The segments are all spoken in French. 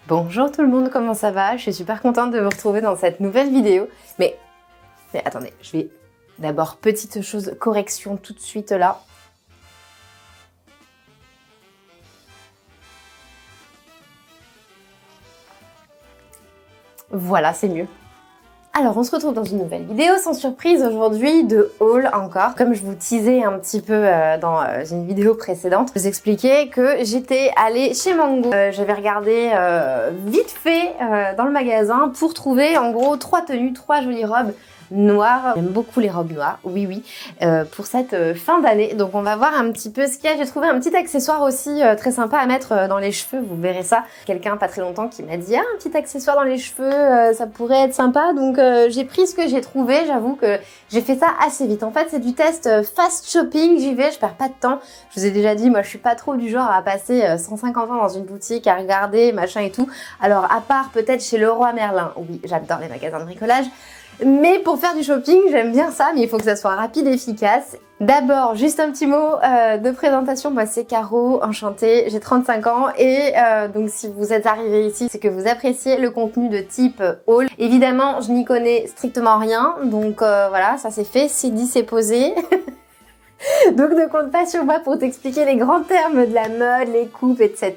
Bonjour tout le monde, comment ça va? Je suis super contente de vous retrouver dans cette nouvelle vidéo. Mais attendez, je vais d'abord, petite chose, correction tout de suite là. Voilà, c'est mieux. Alors, on se retrouve dans une nouvelle vidéo, sans surprise aujourd'hui, de haul encore. Comme je vous teasais un petit peu dans une vidéo précédente, je vous expliquais que j'étais allée chez Mango. J'avais regardé vite fait dans le magasin pour trouver en gros 3 tenues, 3 jolies robes noires. J'aime beaucoup les robes noires, oui, pour cette fin d'année. Donc on va voir un petit peu ce qu'il y a. J'ai trouvé un petit accessoire aussi très sympa à mettre dans les cheveux, vous verrez ça. Quelqu'un pas très longtemps qui m'a dit « Ah, un petit accessoire dans les cheveux, ça pourrait être sympa ». Donc j'ai pris ce que j'ai trouvé, j'avoue que j'ai fait ça assez vite. En fait, c'est du test fast shopping, j'y vais, je perds pas de temps. Je vous ai déjà dit, moi je suis pas trop du genre à passer 150 ans dans une boutique à regarder, machin et tout. Alors à part peut-être chez Leroy Merlin, oui, j'adore les magasins de bricolage. Mais pour faire du shopping, j'aime bien ça, mais il faut que ça soit rapide et efficace. D'abord, juste un petit mot de présentation. Moi, c'est Caro, enchantée, j'ai 35 ans et donc si vous êtes arrivé ici, c'est que vous appréciez le contenu de type haul. Évidemment, je n'y connais strictement rien, donc voilà, ça c'est fait, c'est dit, c'est posé. Donc ne compte pas sur moi pour t'expliquer les grands termes de la mode, les coupes, etc.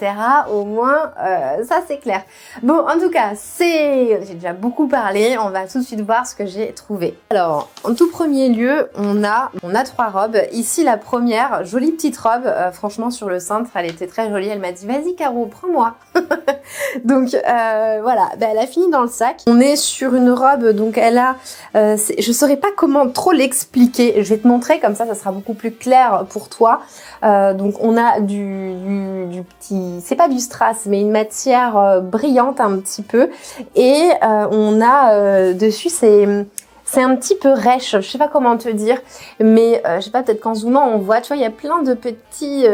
Au moins, ça c'est clair. Bon, en tout cas, j'ai déjà beaucoup parlé. On va tout de suite voir ce que j'ai trouvé. Alors, en tout premier lieu, on a 3 robes. Ici, la première, jolie petite robe. Franchement, sur le cintre, elle était très jolie. Elle m'a dit, vas-y Caro, prends-moi. Donc voilà, elle a fini dans le sac. On est sur une robe, donc elle a... je saurais pas comment trop l'expliquer. Je vais te montrer, comme ça sera beaucoup plus clair pour toi. Donc on a du petit... C'est pas du strass, mais une matière brillante un petit peu. Et on a dessus, c'est un petit peu rêche, je sais pas comment te dire, mais je sais pas, peut-être qu'en zoomant on voit, tu vois, il y a plein de petits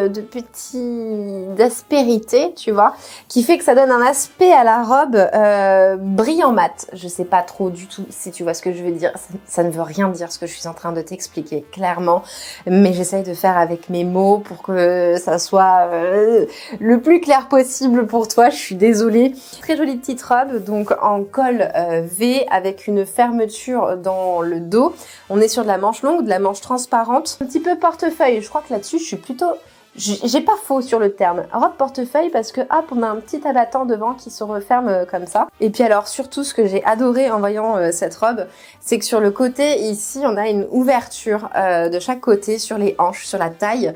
d'aspérités, tu vois, qui fait que ça donne un aspect à la robe brillant mat. Je sais pas trop du tout si tu vois ce que je veux dire, ça ne veut rien dire ce que je suis en train de t'expliquer, clairement, mais j'essaye de faire avec mes mots pour que ça soit le plus clair possible pour toi, je suis désolée. Très jolie petite robe, donc en col V avec une fermeture dans le dos. On est sur de la manche longue, de la manche transparente. Un petit peu portefeuille, je crois que là-dessus, je suis plutôt... J'ai pas faux sur le terme. Robe portefeuille parce que hop, on a un petit abattant devant qui se referme comme ça. Et puis alors surtout, ce que j'ai adoré en voyant cette robe, c'est que sur le côté, ici, on a une ouverture de chaque côté sur les hanches, sur la taille.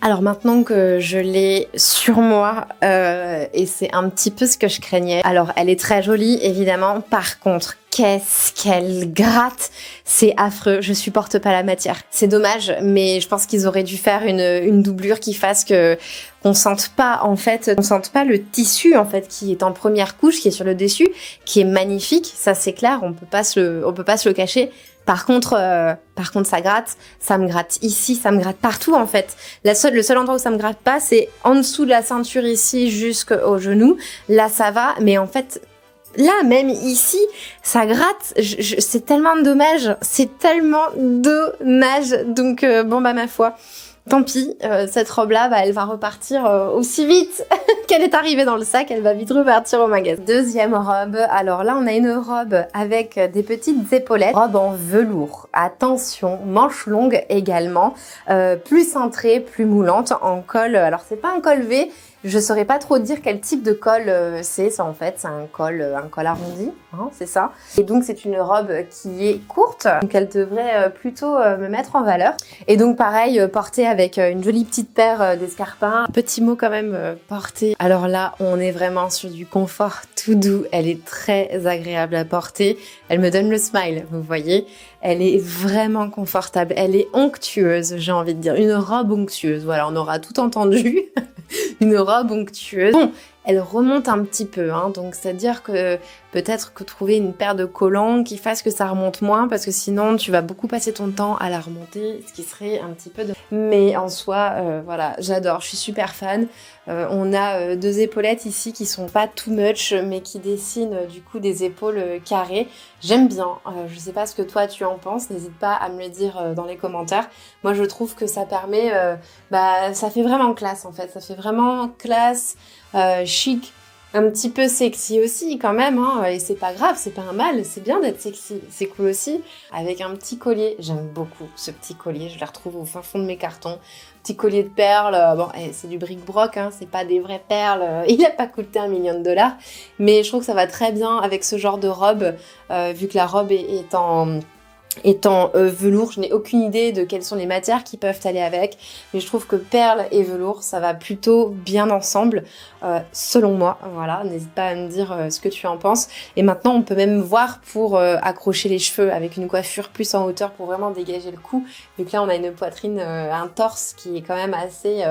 Alors maintenant que je l'ai sur moi, et c'est un petit peu ce que je craignais. Alors elle est très jolie évidemment, par contre qu'est-ce qu'elle gratte, c'est affreux, je supporte pas la matière. C'est dommage, mais je pense qu'ils auraient dû faire une doublure qui fasse qu'on sente pas en fait, on sente pas le tissu en fait qui est en première couche, qui est sur le dessus, qui est magnifique, ça c'est clair, on peut pas se le cacher. Par contre, ça me gratte ici, ça me gratte partout en fait. Le seul endroit où ça me gratte pas, c'est en dessous de la ceinture ici jusqu'au genou. Là, ça va, mais en fait, là, même ici, ça gratte. C'est tellement dommage, Donc, bon, ma foi. Tant pis, cette robe-là, elle va repartir aussi vite qu'elle est arrivée dans le sac, elle va vite repartir au magasin. Deuxième robe, alors là on a une robe avec des petites épaulettes, robe en velours, attention, manche longue également, plus cintrée, plus moulante, en col, alors c'est pas un col V, je saurais pas trop dire quel type de col c'est, ça en fait, c'est un col arrondi, hein, c'est ça. Et donc c'est une robe qui est courte, donc elle devrait plutôt me mettre en valeur. Et donc pareil, portée avec une jolie petite paire d'escarpins. Petit mot quand même porté. Alors là, on est vraiment sur du confort tout doux. Elle est très agréable à porter. Elle me donne le smile, vous voyez. Elle est vraiment confortable. Elle est onctueuse, j'ai envie de dire. Une robe onctueuse. Voilà, on aura tout entendu. Une robe onctueuse. Bon, elle remonte un petit peu, hein, donc c'est-à-dire que peut-être que trouver une paire de collants qui fasse que ça remonte moins, parce que sinon tu vas beaucoup passer ton temps à la remonter, ce qui serait un petit peu de... Mais en soi, voilà, j'adore, je suis super fan. On a 2 épaulettes ici qui sont pas too much, mais qui dessinent du coup des épaules carrées. J'aime bien, je sais pas ce que toi tu en penses, n'hésite pas à me le dire dans les commentaires. Moi je trouve que ça permet, ça fait vraiment classe en fait, ça fait vraiment classe, chic. un petit peu sexy aussi quand même, hein, et c'est pas grave, c'est pas un mal, c'est bien d'être sexy, c'est cool aussi, avec un petit collier, j'aime beaucoup ce petit collier, je le retrouve au fin fond de mes cartons, petit collier de perles, bon, c'est du bric-broc, hein, c'est pas des vraies perles, il a pas coûté $1 million, mais je trouve que ça va très bien avec ce genre de robe, vu que la robe est en velours, je n'ai aucune idée de quelles sont les matières qui peuvent aller avec, mais je trouve que perles et velours, ça va plutôt bien ensemble, selon moi. Voilà, n'hésite pas à me dire ce que tu en penses. Et maintenant, on peut même voir pour accrocher les cheveux avec une coiffure plus en hauteur pour vraiment dégager le cou, vu que là, on a une poitrine, un torse qui est quand même assez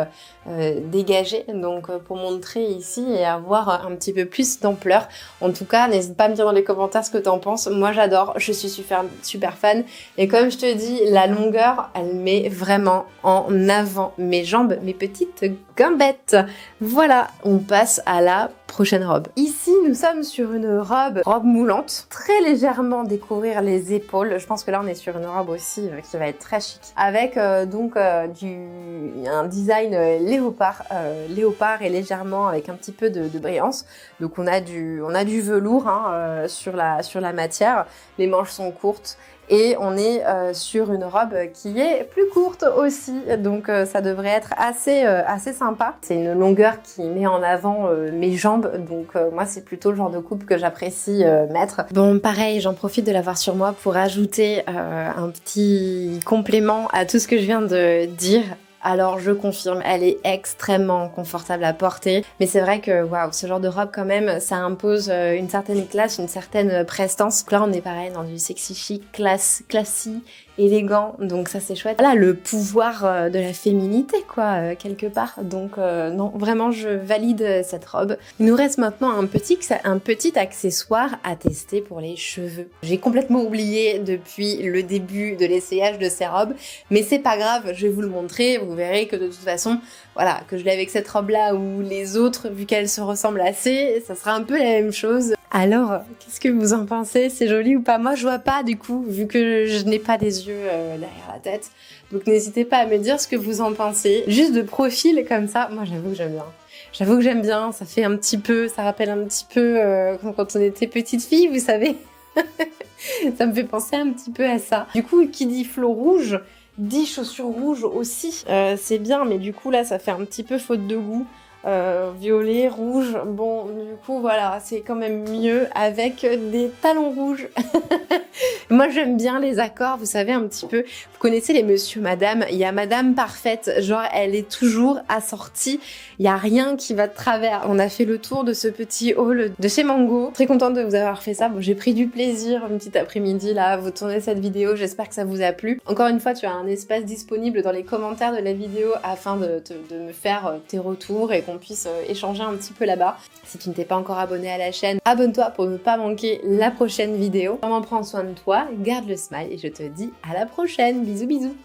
dégagé, donc pour montrer ici et avoir un petit peu plus d'ampleur. En tout cas, n'hésite pas à me dire dans les commentaires ce que t'en penses. Moi, j'adore, je suis super fan. Et comme je te dis, la longueur, elle met vraiment en avant mes jambes, mes petites gambettes. Voilà, on passe à la prochaine robe. Ici, nous sommes sur une robe moulante, très légèrement découvrir les épaules. Je pense que là, on est sur une robe aussi qui va être très chic, avec un design léopard et légèrement avec un petit peu de brillance. Donc on a du velours hein, sur la matière. Les manches sont courtes. Et on est sur une robe qui est plus courte aussi, donc ça devrait être assez sympa. C'est une longueur qui met en avant mes jambes, donc moi c'est plutôt le genre de coupe que j'apprécie mettre. Bon pareil, j'en profite de l'avoir sur moi pour ajouter un petit complément à tout ce que je viens de dire. Alors je confirme, elle est extrêmement confortable à porter, mais c'est vrai que waouh, ce genre de robe quand même, ça impose une certaine classe, une certaine prestance. Là on est pareil dans du sexy chic, classy, élégant, donc ça c'est chouette. Voilà, le pouvoir de la féminité quoi, quelque part. Donc non, vraiment je valide cette robe. Il nous reste maintenant un petit accessoire à tester pour les cheveux. J'ai complètement oublié depuis le début de l'essayage de ces robes, mais c'est pas grave, je vais vous le montrer. Vous verrez que de toute façon, voilà, que je l'ai avec cette robe-là ou les autres, vu qu'elles se ressemblent assez, ça sera un peu la même chose. Alors, qu'est-ce que vous en pensez? C'est joli ou pas? Moi, je vois pas du coup, vu que je n'ai pas des yeux derrière la tête. Donc, n'hésitez pas à me dire ce que vous en pensez. Juste de profil comme ça, moi, j'avoue que j'aime bien. J'avoue que j'aime bien, ça fait un petit peu, ça rappelle un petit peu comme quand on était petite fille, vous savez. Ça me fait penser un petit peu à ça. Du coup, qui dit flot rouge, dit chaussures rouges aussi. C'est bien, mais du coup, là, ça fait un petit peu faute de goût. Violet, rouge, bon du coup voilà, c'est quand même mieux avec des talons rouges. Moi j'aime bien les accords, vous savez un petit peu, vous connaissez les monsieur madame, il y a madame parfaite, genre elle est toujours assortie, il n'y a rien qui va de travers. On a fait le tour de ce petit haul de chez Mango, très contente de vous avoir fait ça. Bon, j'ai pris du plaisir une petite après-midi là à vous tourner cette vidéo, j'espère que ça vous a plu. Encore une fois, tu as un espace disponible dans les commentaires de la vidéo afin de me faire tes retours et qu'on puisse échanger un petit peu là-bas. Si tu ne t'es pas encore abonné à la chaîne, abonne-toi pour ne pas manquer la prochaine vidéo. Vraiment prends soin de toi, garde le smile et je te dis à la prochaine. Bisous bisous.